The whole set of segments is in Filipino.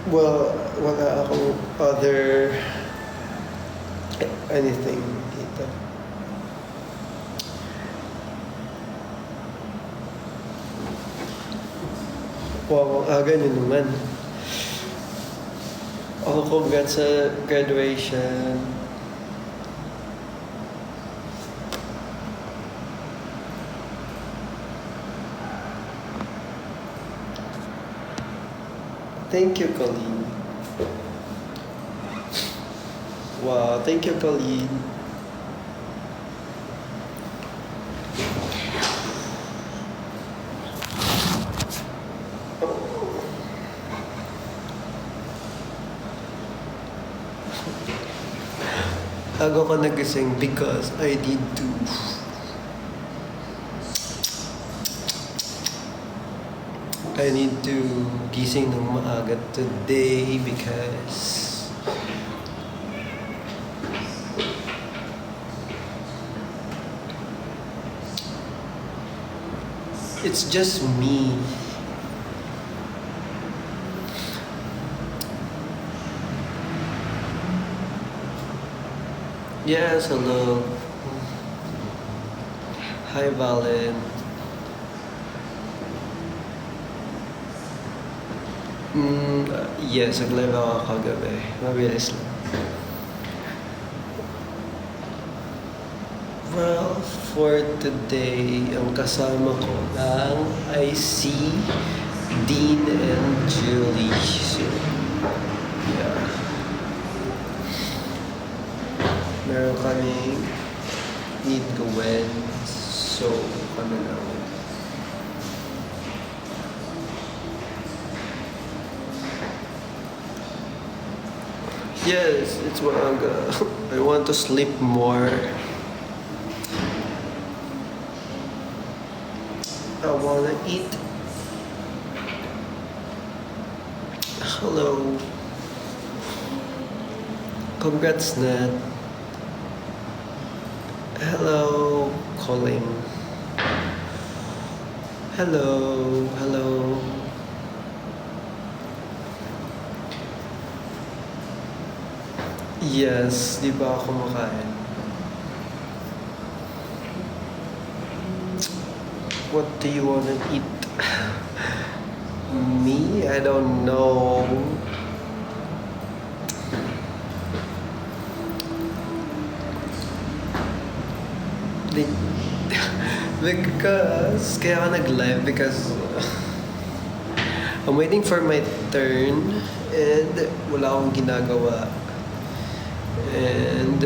Well, wala akong other anything dito. Wow, ang aga nyo naman. Oh, congrats sa graduation. Thank you, Colleen. Wow, thank you, Colleen. Aga ko nagising because I need to gising ng maaga today because it's just me. Yes, hello. Hi, Valen. Yes, nag-live ako kagabi. Mabilis lang. Well, for today, ang kasama ko lang ay si Dean and Julie. So, yeah. Meron kaming need gawin. So, kami lang. Yes, it's maaga. I want to sleep more. I wanna eat. Hello. Congrats, Nat. Hello, Colin. Hello, hello. Yes, di ba ako kumakain? What do you wanna eat? Me? I don't know. Because, kaya ako nag-live because I'm waiting for my turn and wala akong ginagawa. And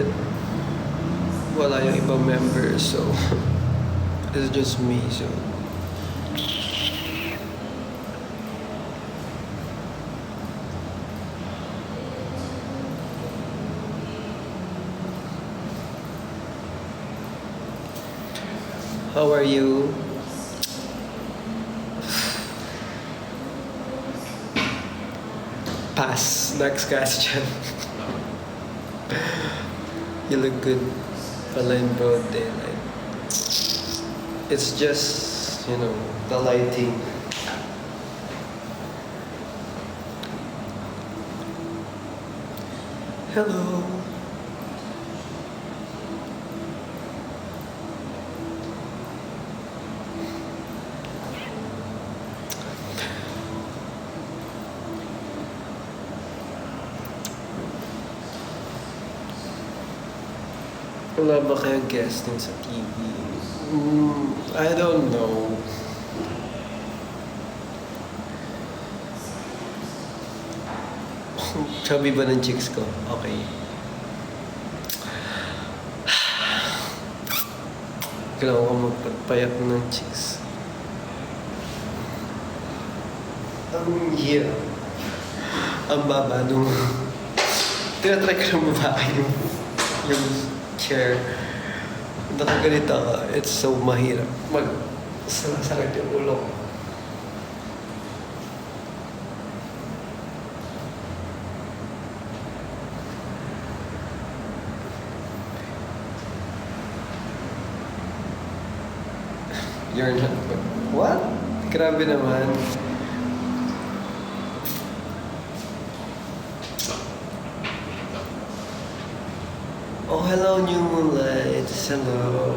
wala yung ibang members, so it's just me, so how are you? Pass. Next question. You look good pala in broad daylight. It's just, the lighting. Hello. Wala ba kayang guesting sa TV? I don't know. Chubby ba ng chicks ko? Okay. Kailangan ko magpagpayak ng chicks. Ang hirap. Ang baba nung tinatry ko ng babae yung chair. Nakaganito ako. It's so mahirap. Sakit yung ulo ko. You're not... What? Grabe naman. Oh, hello, New Moonlight. Hello.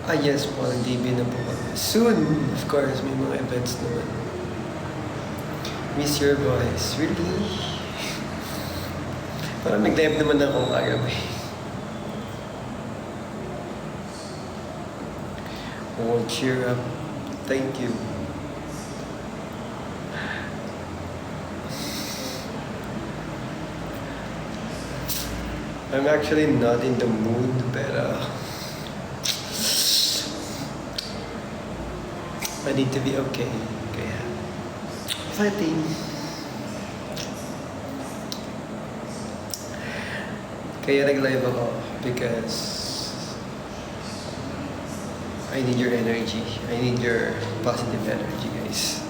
Ah, yes po. DB na po kami. Soon, of course. May mga events naman. Miss your voice. Really? Parang nag-live naman ako kagabi. Oh, cheer up. Thank you. I'm actually not in the mood, pero I need to be okay. Kaya, fighting. Kaya nag-live ako because I need your energy. I need your positive energy, guys.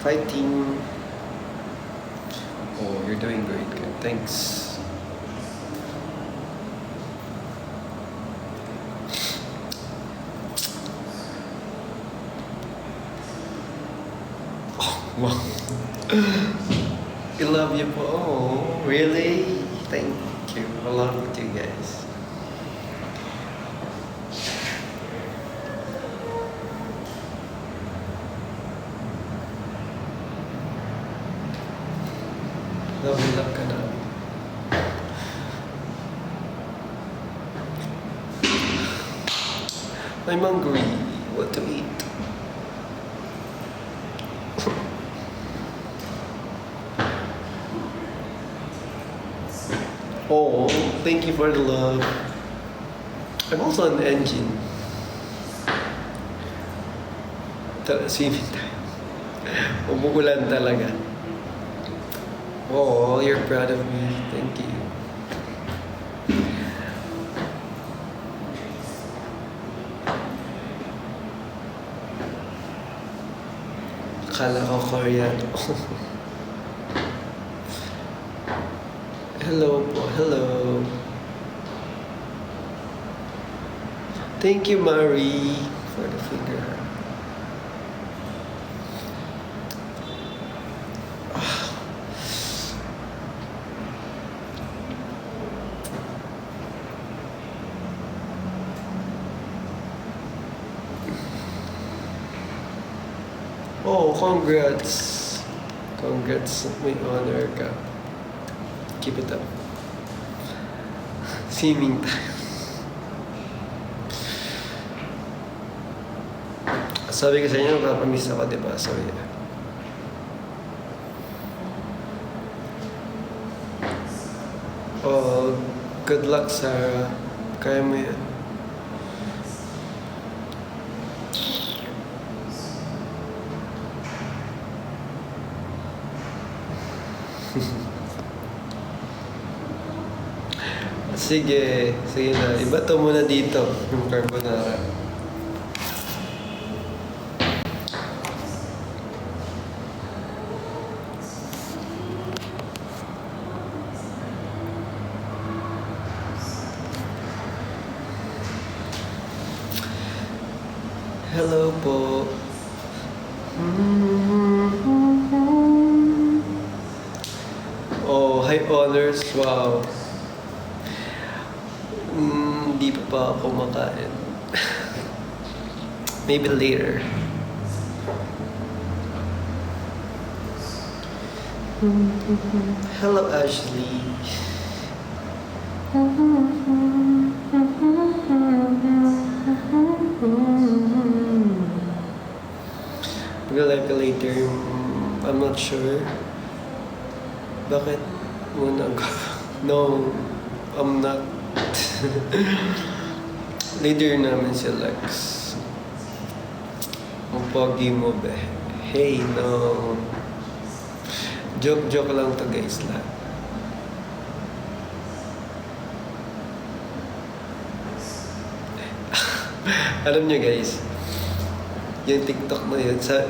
Fighting. Oh, you're doing great. Good. Thanks. Oh, wow. I love you po. Oh, really? Thank you. I love you guys. Love ka na. I'm hungry. What to eat? Oh, thank you for the love. I'm also an engine. Swimming tayo. Umuulan talaga. Oh, you're proud of me. Thank you. Akala ko Korean. Hello po. Hello. Thank you, Marie, for the finger. Oh, congrats. Congrats. May honor ka. Keep it up. Swimming tayo. Sabi ko sa inyo, napamiss ako, diba? So, yeah. Oh, good luck, Sarah. Kaya mo yan. Sige, sige na. Iba to muna dito, yung carbonara. Hello po. Oh, high honors. Wow. Hindi pa ako makain. Maybe later. Hello, Ashley. Mag-live ka later. I'm not sure. Bakit muna ako? No, I'm not. Leader namin si Lex. Ang pogi mo be. Hey, no. Joke lang to guys lahat. Alam nyo guys, yung TikTok na yun, sa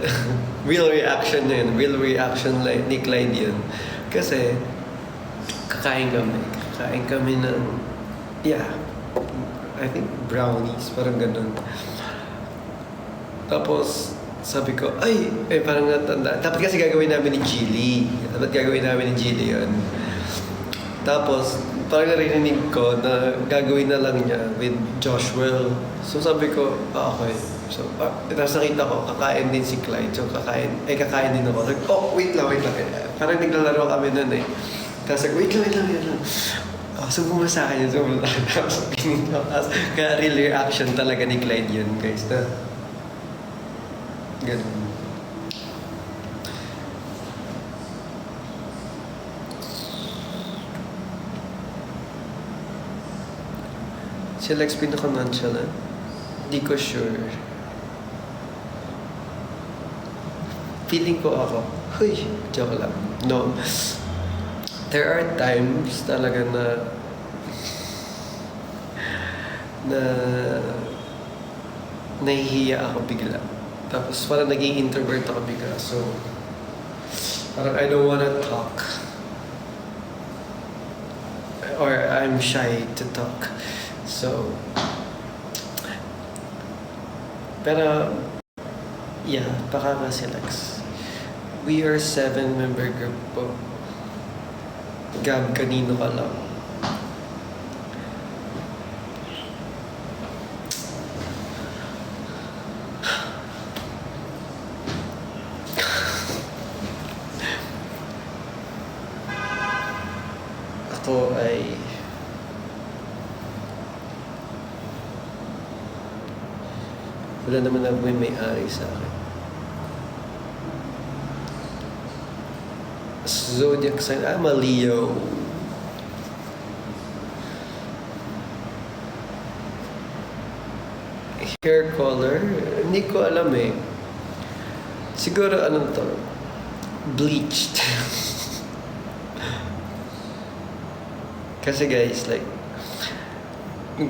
real reaction na yun, real reaction ni Clyde yun. Kasi, kakain kami ng, yeah, I think brownies, parang ganun. Tapos, sabi ko, parang natanda. Dapat kasi gagawin namin ni Gilly. Yun. Tapos, parang narinig ko na gagawin na lang niya with Joshua. So sabi ko, okay. So, tapos nakita ko, kakain din si Clyde. So kakain din ako. Like, wait lang. Parang naglalaro kami nun eh. Tapos wait lang. So bumasa akin yun. Tapos kaya real reaction talaga ni Clyde yun, guys. Na, ganun. Si Lex pinaka-nonchalant? Hindi ko sure. Feeling ko ako. Huy, joke lang. No. There are times talaga na nahihiya ako bigla. Tapos parang naging introvert ako bigla. So, parang I don't wanna talk. Or I'm shy to talk. So, pero, yeah, baka nga si Lex. We are 7-member group po. Gab, kanino ka lang? Ako ay wala naman na may-ari sa akin. Zodiac sign, I'm a Leo. Hair color, hindi ko alam eh. Siguro ano to? Bleached. Kasi guys, like,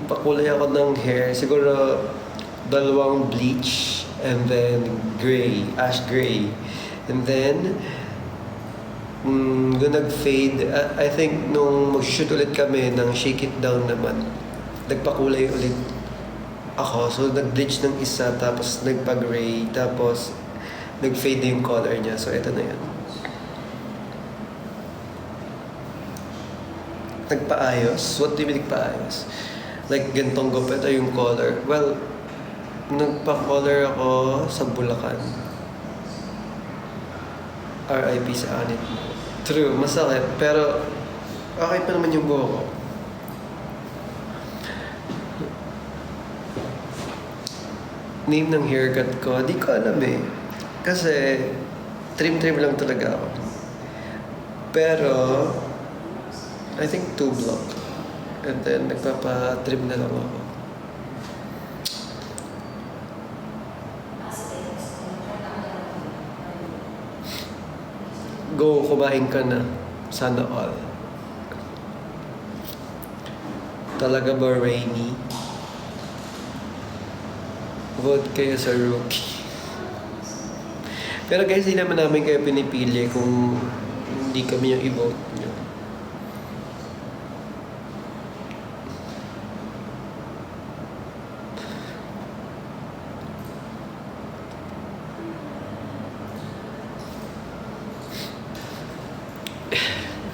pakulay ako ng hair, siguro dalawang bleach and then gray, ash gray. And then, nung nag-fade, I think nung mag-shoot ulit kami ng Shake It Down naman, nagpakulay ulit ako. So, nag-bleach ng isa, tapos nagpa-gray, tapos nag-fade yung color niya. So, ito na yan. Nagpaayos? What do you mean nagpaayos? Like, gantong gupit ay yung color. Well, nagpa-color ako sa Bulacan. RIP sa anit mo. True, masakit. Pero, okay pa naman yung buho ko. Name ng haircut ko, di ko alam eh. Kasi, trim lang talaga ako. Pero, I think 2 block. And then, nagpapa-trim na lang ako. Go, kumain ka na. Sana all. Talaga ba rainy? Vote kayo sa rookie. Pero guys, hindi naman namin kayo pinipili kung hindi kami yung i-vote nyo.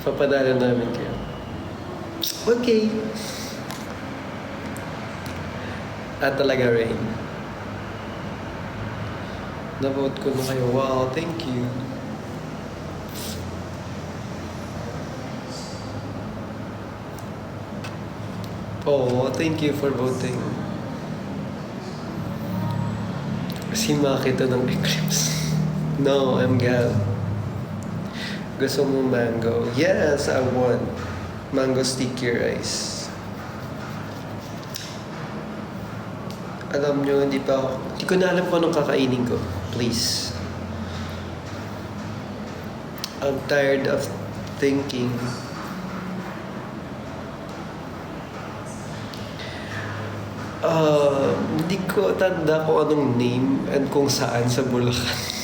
Papadala namin kayo. Okay. At talaga rain. Na-vote ko na kayo. Wow, thank you. Oh, thank you for voting. Si Maki to ng Eclipse. No, I'm Gal. Gusto mo mango? Yes, I want. Mango sticky rice. Alam nyo, hindi ko na alam kung anong kakainin ko. Please. I'm tired of thinking. Hindi ko tanda kung anong name and kung saan sa Bulacan.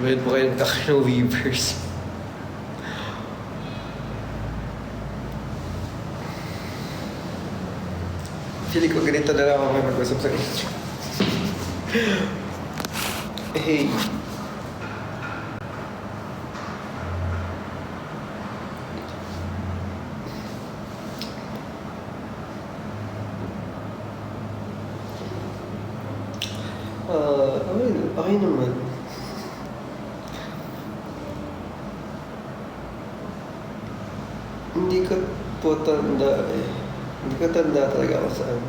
Bayad po kayo nagkakaroon ng Weavers. Feeling ko ganito na lang ako may mag-usap sa inyo. Hey. Okay naman. Hindi ko po tanda eh. Hindi ko tanda talaga ako saan.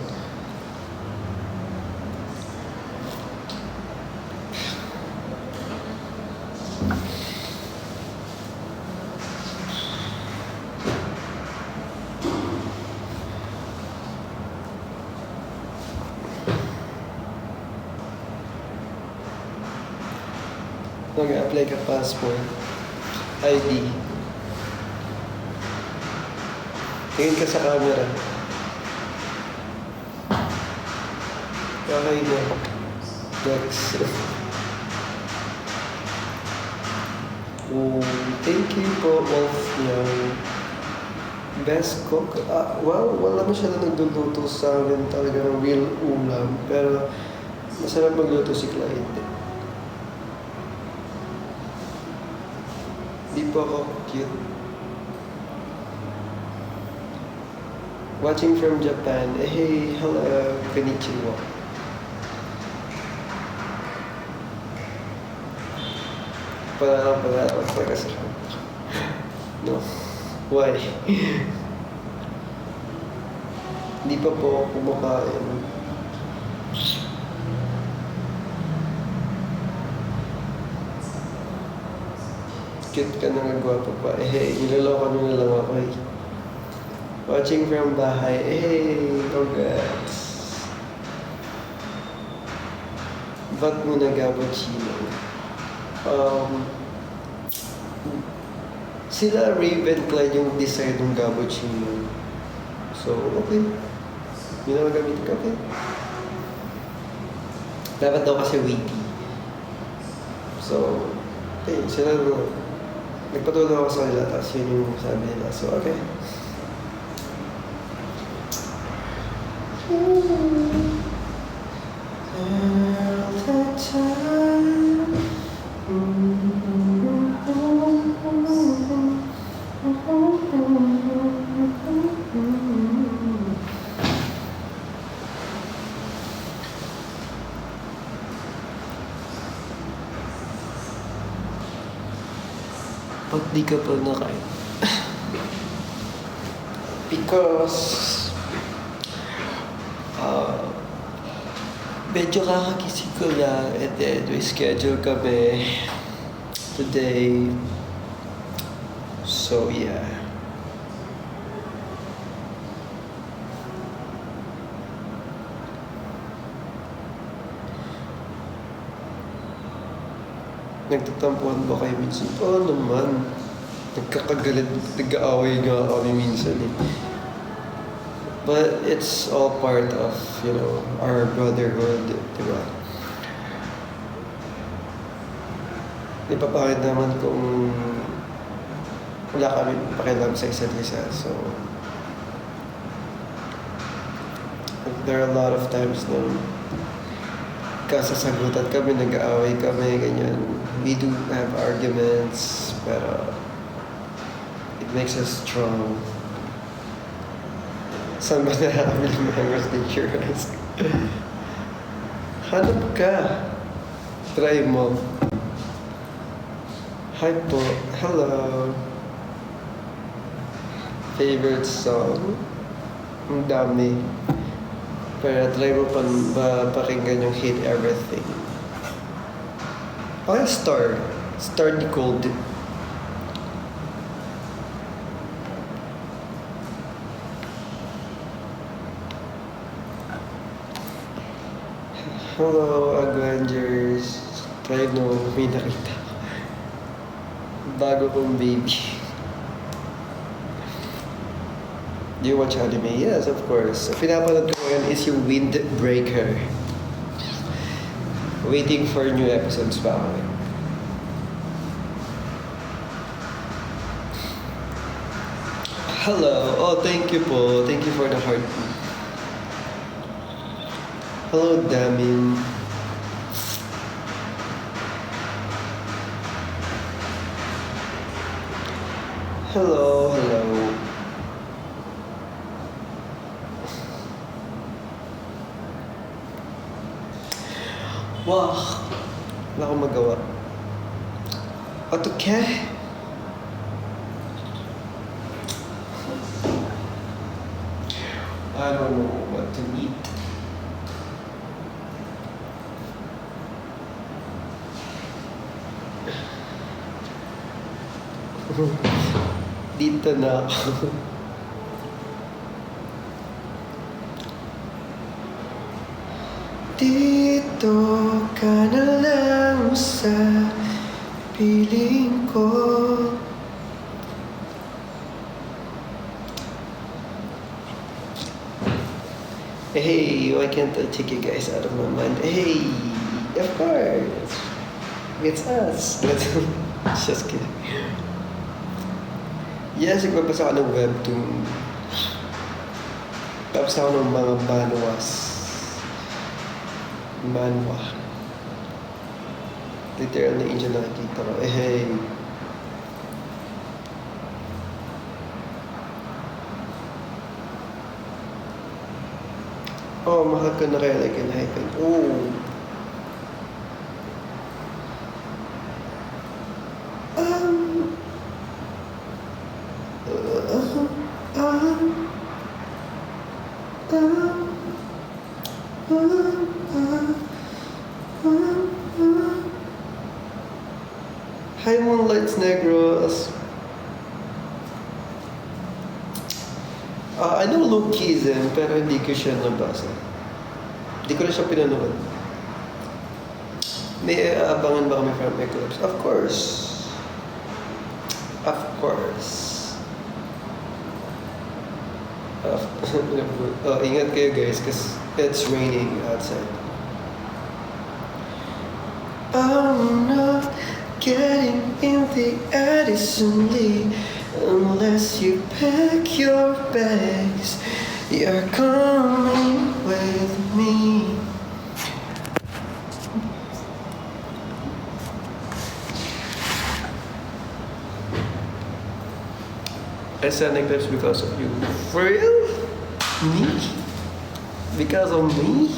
Mag-apply ka passport, ID. Tingin ka sa camera. Okay na. Next. Thank you po, Wolf Young. Best cook? Well, wala masyado nagluluto sa amin talaga ng real ulam. Pero masarap magluto si Clyde. Di po ako cute. Watching from Japan. Hey, hello, konnichiwa. Pala, pagkasarap. No. Why? Hindi pa po ako kumakain. Cute ka na nagwapo pa. Hey, niloloko nyo na lang ako eh. Watching from bahay. Hey, congrats. Ba't mo nag-abachino? Sila Ravenclaw yung design ng cappuccino. So, okay. Yun ang gamitin ko, okay. Dapat daw kasi witty. So, okay, sila nagpatulong ako sa kanila, tapos yun yung sabi nila. So, okay. All the time. Ba't di ka pa nakain? Because medyo kakagising ko lang and then we schedule kami today. So yeah. Nagtatampuhan ba kayo minsan? Oo naman. Nagkakagalit, nag-aaway nga kami minsan eh. But it's all part of, you know, our brotherhood, di ba? Ipapakit naman kung wala kami pakialam sa isa't isa. So, there are a lot of times na kasasagutan kami, nag-aaway kami, ganyan. We do have arguments, pero it makes us strong. Saan ba nakakabili ng mga stickers? Hanap ka. Try mo. Hi po. Hello. Favorite song? Ang dami. Pero try mo pakinggan yung Hate Everything. Okay, Star Nicole. Hello, Avengers. Try no, may nakita. Bago kong baby. Do you watch anime? Yes, of course. Pinapanood ko ngayon is yung Windbreaker. Waiting for new episodes pa ako. Hello. Oh, thank you po. Thank you for the heart. Hello, Damin. Hello, hello. Wow. Wala akong magawa. Okay. I don't know what to eat. Dito na ako. Dito ka na lang sa piling ko. Hey, why can't I take you guys out of my mind? Hey, of course. It's us. Just kidding. Yes, nagbabasa ako ng webtoon. Tapos ako ng mga manhwas. Manhwa. Literal na Indian nakikita ko. Hey. Oh, mahal ka na kaya like an icon. Oh. Um. Hi, Moonlights Negros. I know Luke Kizem, pero hindi ko siya nabasa. Hindi ko na siya pinanood. May abangan ba kami from Eclipse? Of course. Of course. Ingat kayo guys, because it's raining outside. I'm not getting in the Addison Lee unless you pack your bags. You're coming with me. I said Eclipse because of you. For real? Me? Because of me?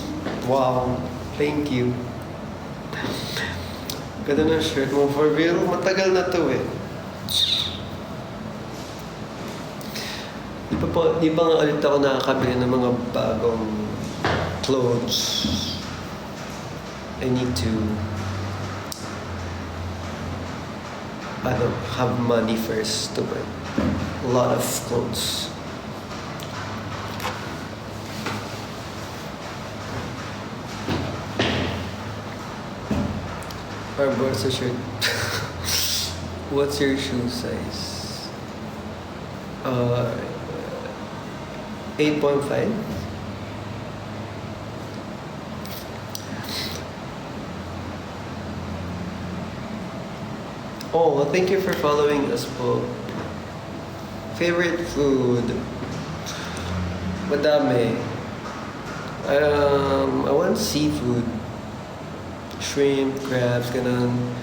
Wow. Thank you. Ganda ng shirt mo. For real? Matagal na to eh. Di pa nga ulit ako nakakabili ng mga bagong clothes. I need to have money first to buy a lot of clothes. Barbosa shirt. What's your shoe size? 8.5. Oh, well, thank you for following us po. Favorite food? Madami. I want seafood. Shrimp, crabs, ganun.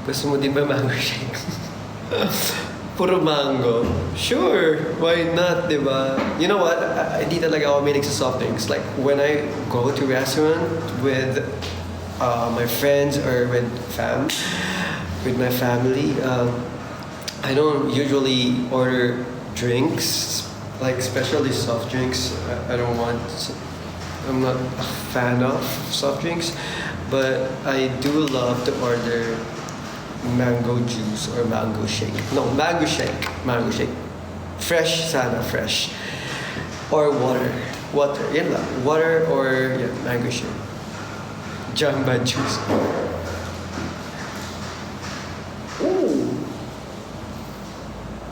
Gusto mo din ba mango shake? Puro mango. Sure, why not, di ba? You know what? Hindi talaga ako mahilig sa soft drinks. Like, when I go to restaurant with my friends or with my family, I don't usually order drinks, like especially soft drinks. I'm not a fan of soft drinks, but I do love to order mango juice or mango shake. No, mango shake. Fresh sana, fresh. Or water. Yan lang. Water or mango shake. Jamba juice. Ooh.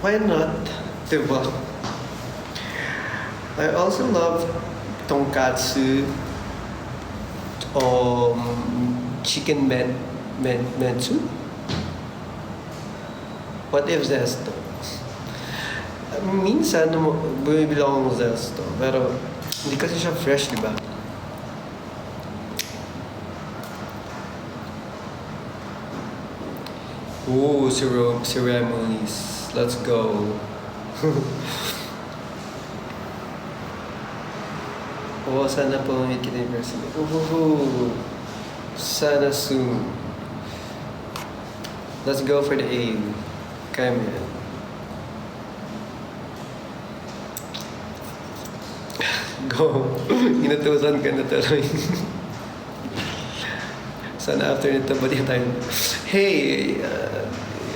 Why not? Diba? I also love tonkatsu, chicken metsu. What if that's Minsan, bumibili ako ng Zesto. Pero, hindi kasi siya fresh, di ba? Ooh, ceremonies. Let's go. Oo, sana po may kita yung person. Ooh, sana soon. Let's go for the aim. Kaya mo yan. Go. Inutusan ka na tuloy. Sana after nito, bati tayo. Hey,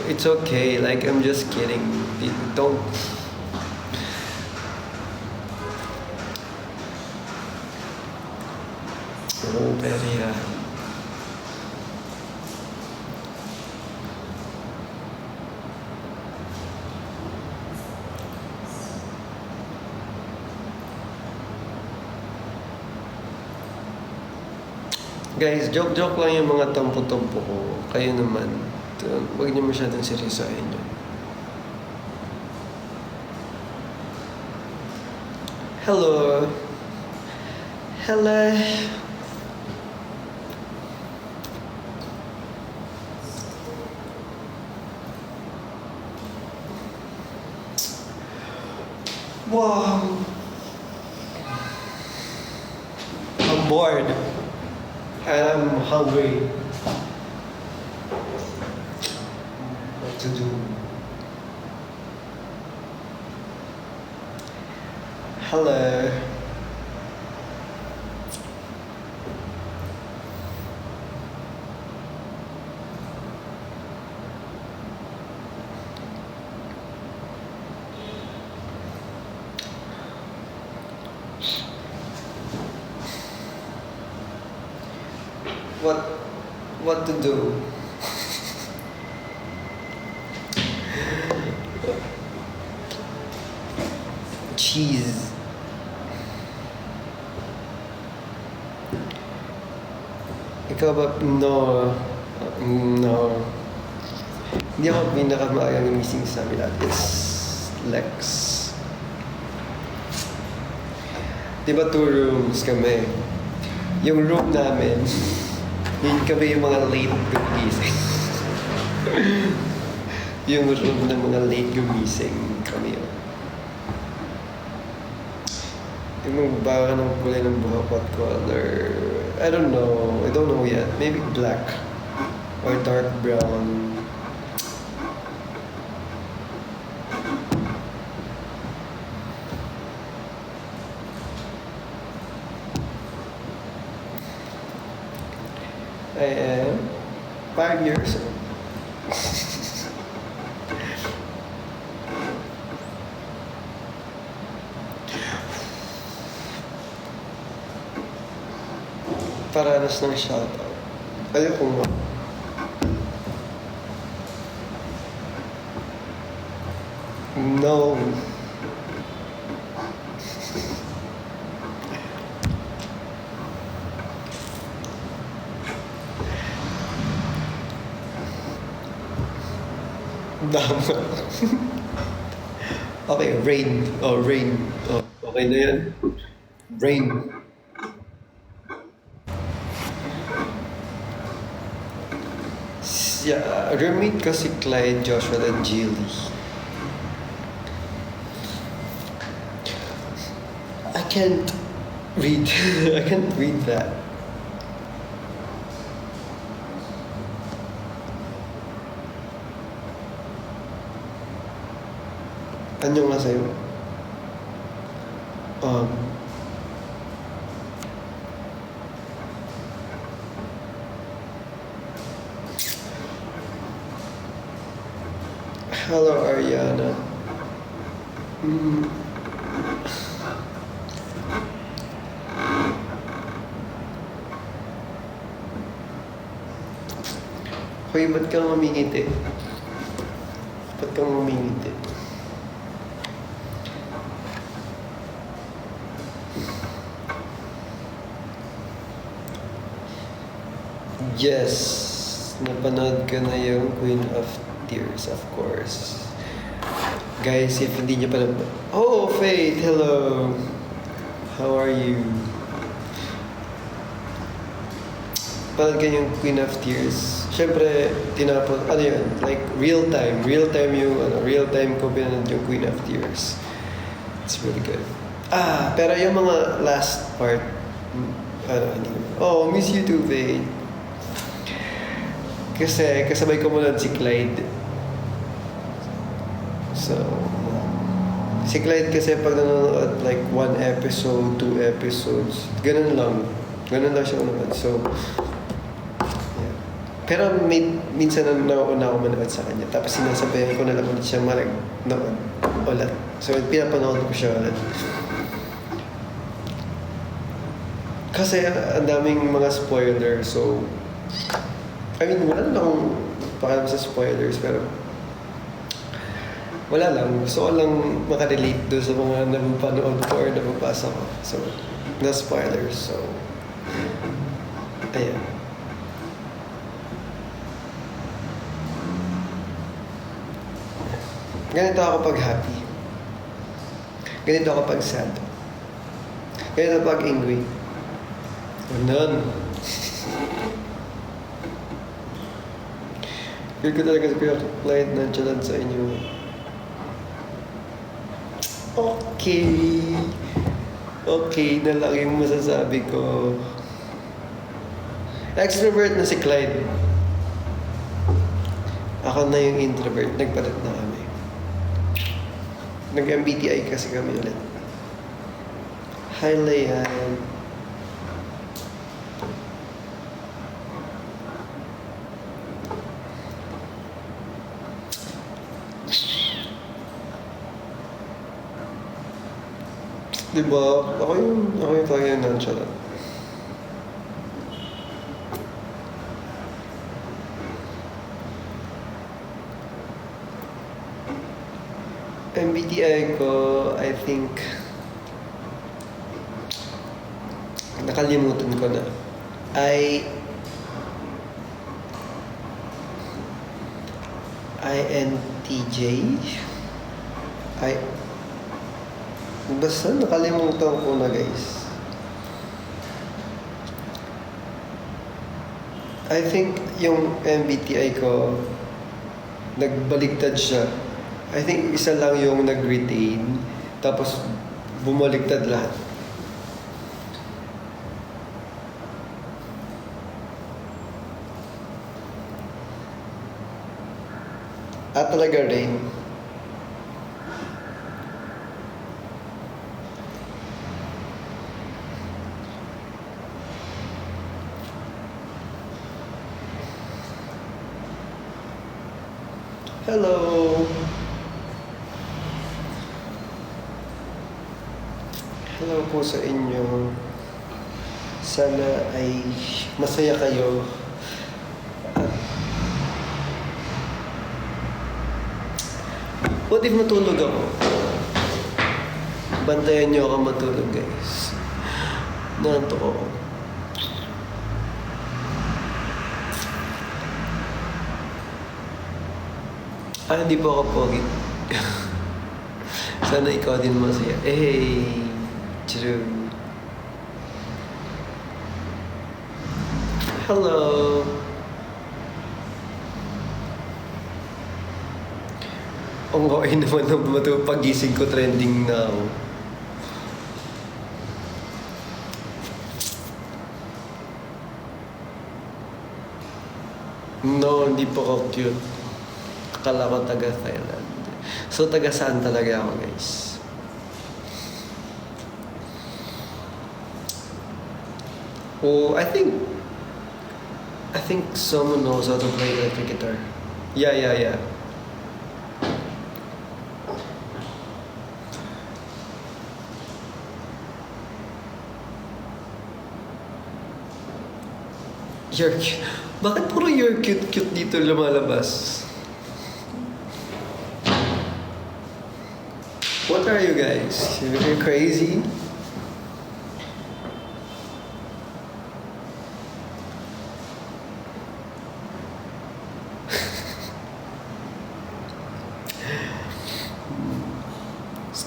it's okay. Like, I'm just kidding. Don't... Oh, pero yeah. Guys, joke-joke lang yung mga tampo-tampo ko. Kayo naman. Huwag niyo masyadong seryosohin yun. Hello. Hello. Wow. I'm bored. And I'm hungry. What to do? Hello. What to do? Cheese. Ikaw ba? No. No. Hindi ako pinakamaagang gising sa amin at is Lex. Diba 2 rooms kami? Yung room namin, yun kami yung mga late gumising. Yung room ng mga late gumising kami yun. Yung baka ng kulay ng buhok, what color? I don't know yet. Maybe black or dark brown. I am 5 years old. Paranas ng shoutout. Ayoko nga. No. Dama. Okay, rain. Oh, rain. Oh, okay na yan. Rain. Yeah, roommate ko si Clyde, Joshua, and Jilly. I can't read. I can't read that. Ano nga sa'yo? Hello, Ariana. Hoy, ba't kang mamingiti? Ba't kang mamingiti? Yes, napanood ko na yung Queen of Tears, of course. Guys, if hindi niyo pa na... Oh, Faith! Hello! How are you? Panood ka yung Queen of Tears. Siyempre, tinapon... Ano yun? Like, real time. Real time yung... real time ko pinanood yung Queen of Tears. It's really good. Pero yung mga last part... hindi ko... Oh, miss you too, Faith. Kasi kasabay ko muna si Clyde. So, si Clyde kasi pag nanonood like 1 episode, 2 episodes, ganun lang. Ganun lang siya manood. So, yeah. Pero minsan na nauna ako manood sa kanya. Tapos sinasabayan ko na lang ulit siya nood ulit. So, pinapanood ko siya ulit. Kasi ang daming mga spoilers. So, I mean, wala na akong pakialam sa spoilers, pero wala lang. Gusto ko lang makarelate doon sa mga napapanood ko or napapasa ko. So, na spoilers. So, ayan. Ganito ako pag happy. Ganito ako pag sad. Ganito pag angry. Ganun. Feel ko talaga sa Kuya Clyde nandiyan sa inyo. Okay. Okay na lang yung masasabi ko. Extrovert na si Clyde. Ako na yung introvert. Nagpalit na kami. Nag-MBTI kasi kami ulit. Hi, Leanne. Diba? Ako yung talagang nonchalant. MBTI ko, I think, nakalimutan ko na. INTJ? Basta nakalimutan ko na, guys. I think yung MBTI ko, nagbaligtad siya. I think isa lang yung nag-retain, tapos bumaligtad lahat. Talaga rin. Hello! Hello po sa inyo. Sana ay masaya kayo. What if matulog ako? Bantayan niyo ako matulog, guys. Nantok ako. Hindi po ako pogi. Sana ikaw din masaya. Hey! True. Hello! Ang okay naman ng pagising ko, trending na ako. No, hindi po ako cute. Akala ko taga Thailand. So, taga saan talaga ako, guys? Oh, I think someone knows how to play electric guitar. Yeah. You're cute. Bakit puro you're cute dito lumalabas? What are you guys? You're crazy?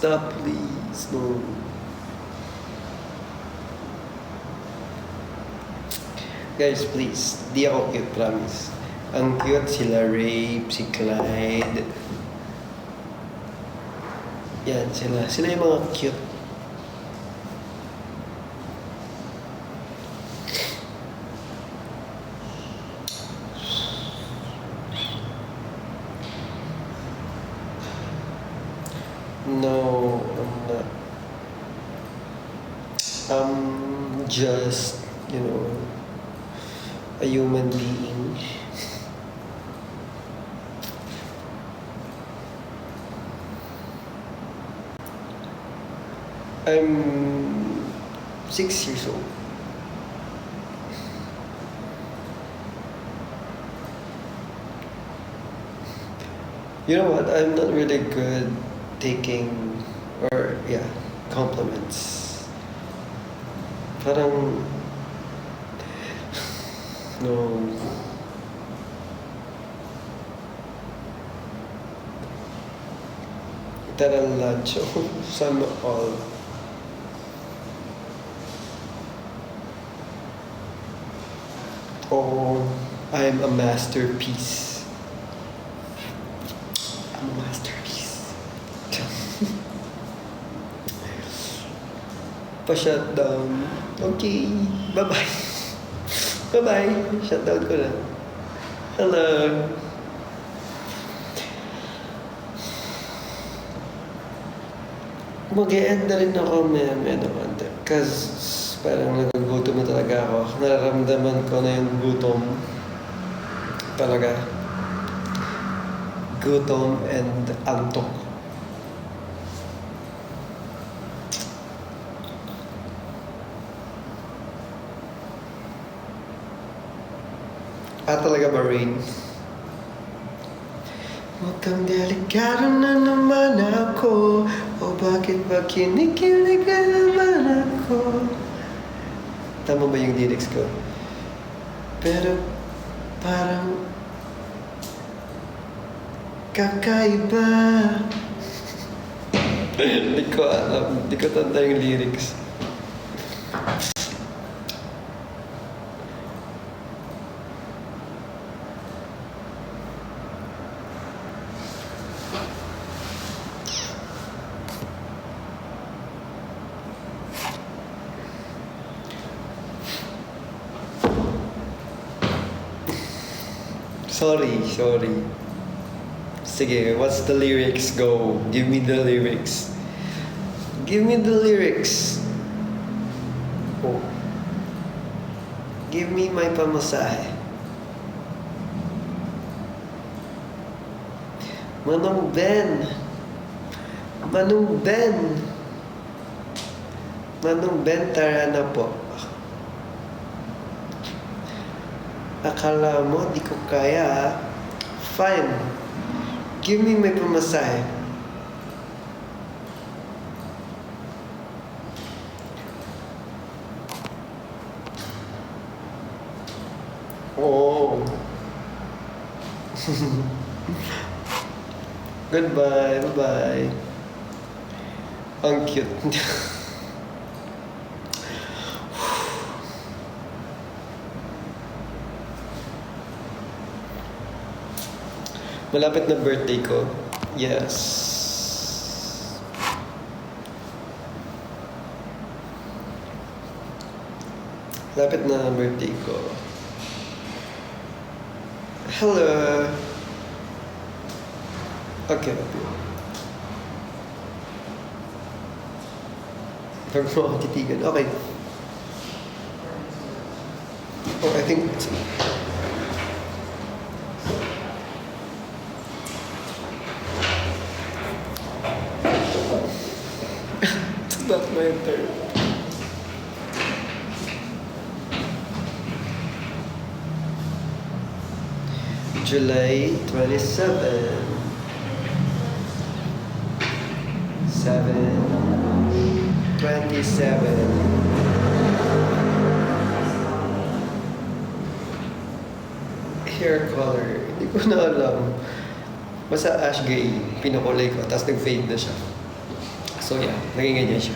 Stop, please. No. Guys, please. Di ako cute, promise. Ang cute sila Rape, si Clyde. Yan, sila. Sila yung mga cute. No, I'm not. I'm just, a human being. I'm 6 years old. You know what? I'm not really good taking compliments. Parang no. Taralancho. Sana all. Oh, I'm a masterpiece. I'm a masterpiece. Pa-shutdown. Okay. Bye-bye. Bye-bye. Shutdown ko na. Hello. Mag-e-end na rin ako may naman. Kasi parang nagugutom na talaga ako. Nararamdaman ko na yung gutom. Talaga. Gutom and antok. Talaga ba, Rain? Mukhang delikado na naman ako. O bakit ba kinikilig na naman ako? Tama ba yung lyrics ko? Pero parang kakaiba. Hindi ko alam. Hindi ko tanda yung lyrics. Sorry. Sige, what's the lyrics? Go. Give me the lyrics. Give me the lyrics. Oh. Give me my pamasahe. Manong Ben. Manong Ben, tara na po. Akala mo, di ko kaya, ha? Fine. Give me my pamasahe. Oh. Goodbye. Bye-bye. Ang cute. Malapit na birthday ko. Yes. Malapit na birthday ko. Hello. Okay. Huwag mo ako titigan. Okay. Oh, I think... It's not my turn. July 27. 27. Hair color, hindi ko na alam. Basta ash gray, pinakulay ko, tapos nag-fade na siya. So yeah, naging ganyan siya.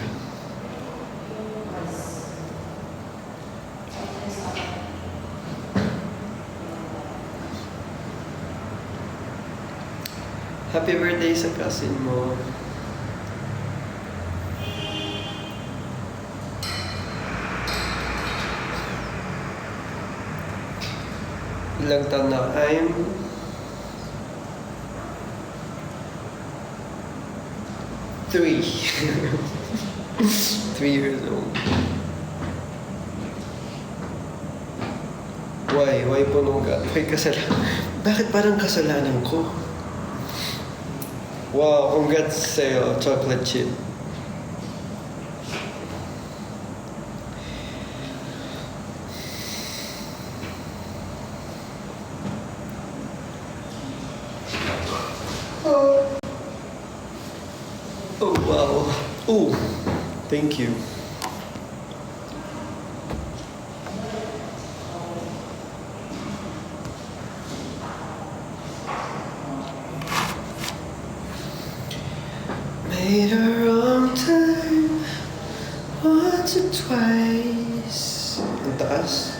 Happy birthday sa cousin mo. Ilang taon na? I'm 3. 3 years old. Why? Why punuga? Why kasalanan? Bakit parang kasalanan ko? Wow, congrats sa'yo, chocolate chip. Oh, wow. Oh, thank you. Made a wrong turn once or twice. Ang taas.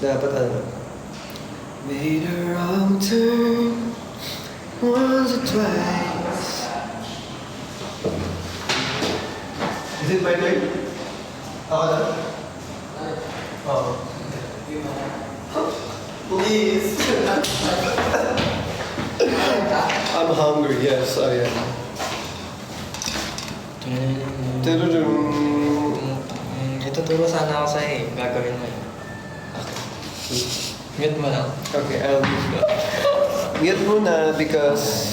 Dapat ano? Made a wrong turn once or twice. Is it my turn? Ako na? Oo. Please. I'm hungry, yes, I am. Tududum. Ituturo sana ako sa'yo eh. Gagawin mo yun. Okay. Mute mo lang. Okay, mute muna because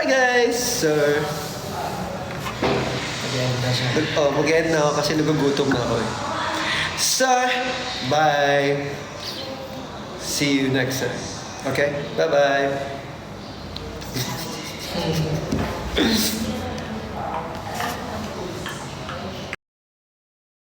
Alright guys, so Again, na siya. mag-end na ako kasi nagugutom na ako eh. So, bye! See you next time. Okay? Bye-bye!